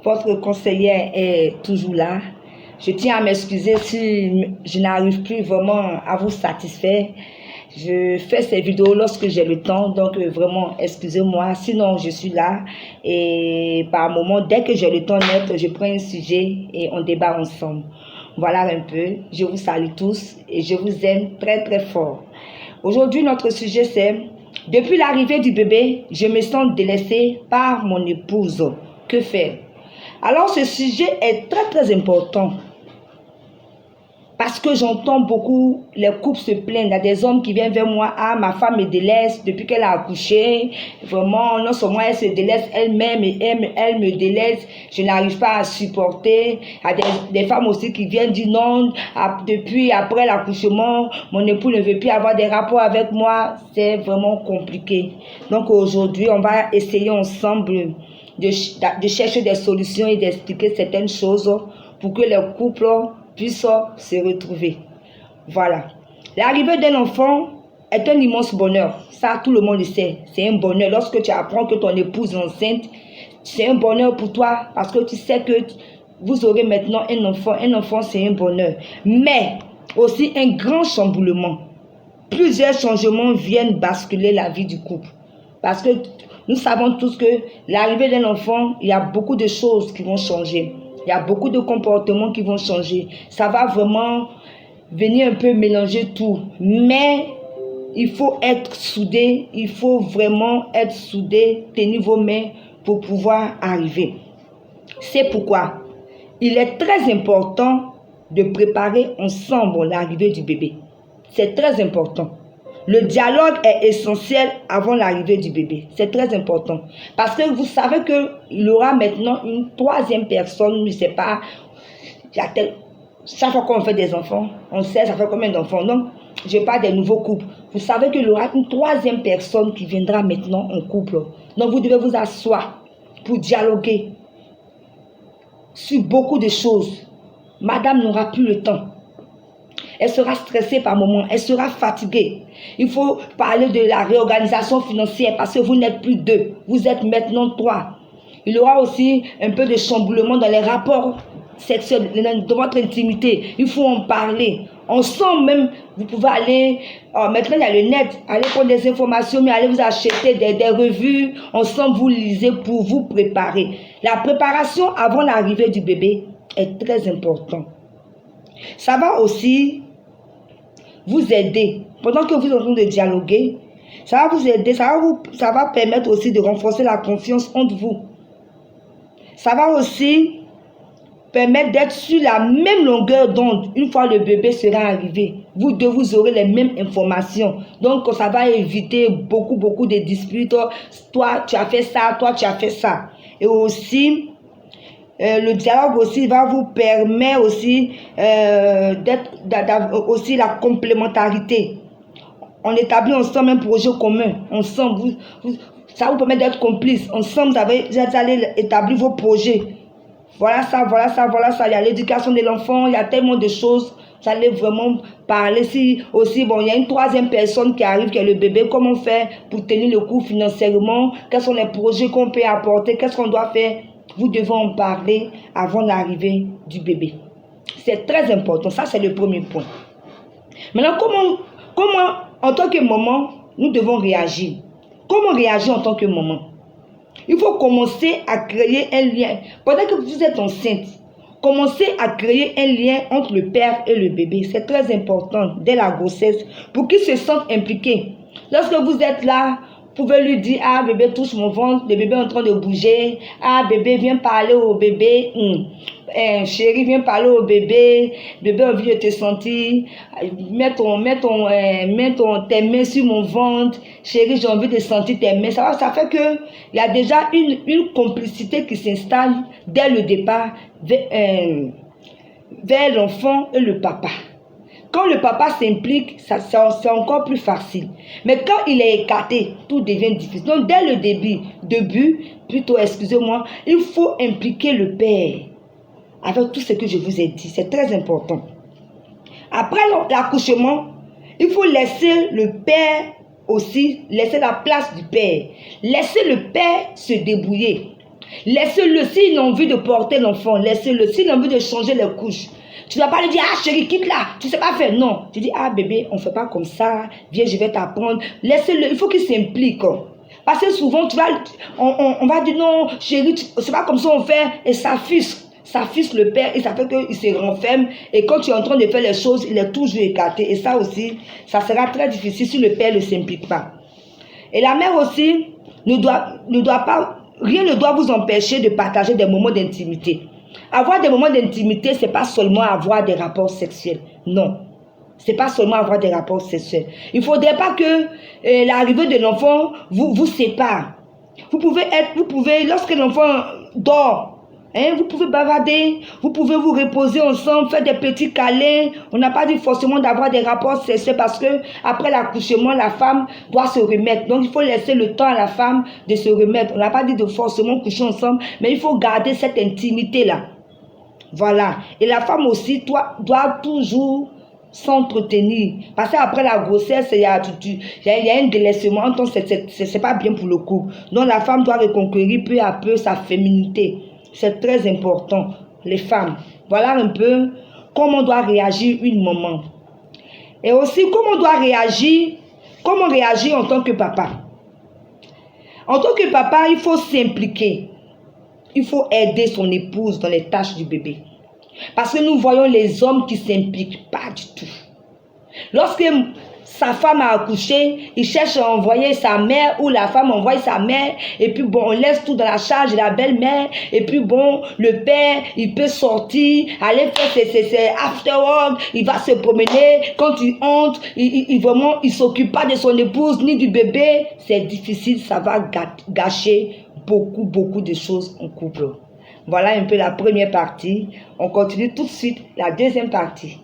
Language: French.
votre conseillère est toujours là. Je tiens à m'excuser si je n'arrive plus vraiment à vous satisfaire. Je fais ces vidéos lorsque j'ai le temps, donc vraiment, excusez-moi. Sinon, je suis là et par moment, dès que j'ai le temps net, je prends un sujet et on débat ensemble. Voilà un peu. Je vous salue tous et je vous aime très très fort. Aujourd'hui, notre sujet c'est « Depuis l'arrivée du bébé, je me sens délaissée par mon épouse. Que faire ?» Alors, ce sujet est très très important. Parce que j'entends beaucoup les couples se plaindre. Il y a des hommes qui viennent vers moi. Ah, ma femme me délaisse depuis qu'elle a accouché. Vraiment, non seulement elle se délaisse elle-même et elle me délaisse. Je n'arrive pas à supporter. Il y a des femmes aussi qui viennent dire non. Depuis, après l'accouchement, mon époux ne veut plus avoir des rapports avec moi. C'est vraiment compliqué. Donc aujourd'hui, on va essayer ensemble de chercher des solutions et d'expliquer certaines choses pour que les couples puissent se retrouver. Voilà. L'arrivée d'un enfant est un immense bonheur. Ça, tout le monde le sait. C'est un bonheur. Lorsque tu apprends que ton épouse est enceinte, c'est un bonheur pour toi parce que tu sais que vous aurez maintenant un enfant. Un enfant, c'est un bonheur. Mais aussi un grand chamboulement. Plusieurs changements viennent basculer la vie du couple. Parce que nous savons tous que l'arrivée d'un enfant, il y a beaucoup de choses qui vont changer. Il y a beaucoup de comportements qui vont changer. Ça va vraiment venir un peu mélanger tout. Mais il faut être soudé. Il faut vraiment être soudé, tenir vos mains pour pouvoir arriver. C'est pourquoi il est très important de préparer ensemble l'arrivée du bébé. C'est très important. Le dialogue est essentiel avant l'arrivée du bébé. C'est très important. Parce que vous savez qu'il y aura maintenant une troisième personne, je ne sais pas, chaque fois qu'on fait des enfants, on sait ça fait combien d'enfants. Donc, je parle des nouveaux couples. Vous savez qu'il y aura une troisième personne qui viendra maintenant en couple. Donc, vous devez vous asseoir pour dialoguer sur beaucoup de choses. Madame n'aura plus le temps. Elle sera stressée par moments, elle sera fatiguée. Il faut parler de la réorganisation financière parce que vous n'êtes plus deux, vous êtes maintenant trois. Il y aura aussi un peu de chamboulement dans les rapports sexuels, dans votre intimité. Il faut en parler. Ensemble même, vous pouvez aller, maintenant il y a le net, aller prendre des informations, mais allez vous acheter des revues. Ensemble, vous lisez pour vous préparer. La préparation avant l'arrivée du bébé est très importante. Ça va aussi vous aider. Pendant que vous êtes en train de dialoguer, ça va vous aider, ça va permettre aussi de renforcer la confiance entre vous. Ça va aussi permettre d'être sur la même longueur d'onde une fois le bébé sera arrivé. Vous deux, vous aurez les mêmes informations. Donc, ça va éviter beaucoup de disputes. Toi, tu as fait ça, toi, tu as fait ça. Et aussi, le dialogue aussi va vous permettre aussi d'avoir aussi la complémentarité. On établit ensemble un projet commun. Ensemble, ça vous permet d'être complices. Ensemble, vous allez établir vos projets. Voilà ça, voilà ça, voilà ça. Il y a l'éducation de l'enfant, il y a tellement de choses. Vous allez vraiment parler. Si aussi, bon, il y a une troisième personne qui arrive, qui est le bébé. Comment faire pour tenir le coup financièrement? Quels sont les projets qu'on peut apporter? Qu'est-ce qu'on doit faire? Vous devez en parler avant l'arrivée du bébé. C'est très important. Ça, c'est le premier point. Maintenant, comment en tant que maman, nous devons réagir? Comment réagir en tant que maman? Il faut commencer à créer un lien. Pendant que vous êtes enceinte, commencez à créer un lien entre le père et le bébé. C'est très important dès la grossesse pour qu'il se sente impliqué. Lorsque vous êtes là, vous pouvez lui dire, ah bébé touche mon ventre, le bébé est en train de bouger, ah bébé viens parler au bébé, chérie viens parler au bébé, bébé a envie de te sentir, mets tes mains sur mon ventre, chérie j'ai envie de sentir tes mains. Ça fait que il y a déjà une complicité qui s'installe dès le départ vers l'enfant et le papa. Quand le papa s'implique, c'est encore plus facile. Mais quand il est écarté, tout devient difficile. Donc, dès le début, excusez-moi, il faut impliquer le père avec tout ce que je vous ai dit. C'est très important. Après l'accouchement, il faut laisser le père aussi, laisser la place du père. Laisser le père se débrouiller. Laissez-le. S'il a envie de porter l'enfant, laissez-le. S'il a envie de changer les couches, tu ne vas pas lui dire, ah chérie, quitte là, tu ne sais pas faire. Non, tu dis, ah bébé, on ne fait pas comme ça, viens, je vais t'apprendre. Laissez-le, il faut qu'il s'implique. Parce que souvent, on va dire, non, chérie, c'est pas comme ça on fait, et ça fils le père, et ça fait qu'il se renferme, et quand tu es en train de faire les choses, il est toujours écarté. Et ça aussi, ça sera très difficile si le père ne s'implique pas. Et la mère aussi ne doit pas, rien ne doit vous empêcher de partager des moments d'intimité. Avoir des moments d'intimité, ce n'est pas seulement avoir des rapports sexuels. Non. Ce n'est pas seulement avoir des rapports sexuels. Il ne faudrait pas que l'arrivée de l'enfant vous sépare. Vous pouvez, lorsque l'enfant dort, hein, vous pouvez bavarder, vous pouvez vous reposer ensemble, faire des petits câlins. On n'a pas dit forcément d'avoir des rapports sexuels parce que après l'accouchement, la femme doit se remettre. Donc il faut laisser le temps à la femme de se remettre. On n'a pas dit de forcément coucher ensemble, mais il faut garder cette intimité-là. Voilà. Et la femme aussi doit toujours s'entretenir. Parce qu'après la grossesse, il y a un délaissement. Donc, c'est pas bien pour le couple. Donc, la femme doit reconquérir peu à peu sa féminité. C'est très important, les femmes. Voilà un peu comment on doit réagir une maman. Et aussi, comment réagir en tant que papa. En tant que papa, il faut s'impliquer. Il faut aider son épouse dans les tâches du bébé. Parce que nous voyons les hommes qui ne s'impliquent pas du tout. Lorsque sa femme a accouché, il cherche à envoyer sa mère ou la femme envoie sa mère et puis bon, on laisse tout dans la charge de la belle-mère et puis bon, le père, il peut sortir, aller faire ses after work, il va se promener, quand il entre, il s'occupe pas de son épouse ni du bébé, c'est difficile, ça va gâcher beaucoup de choses en couple. Voilà un peu la première partie. On continue tout de suite la deuxième partie.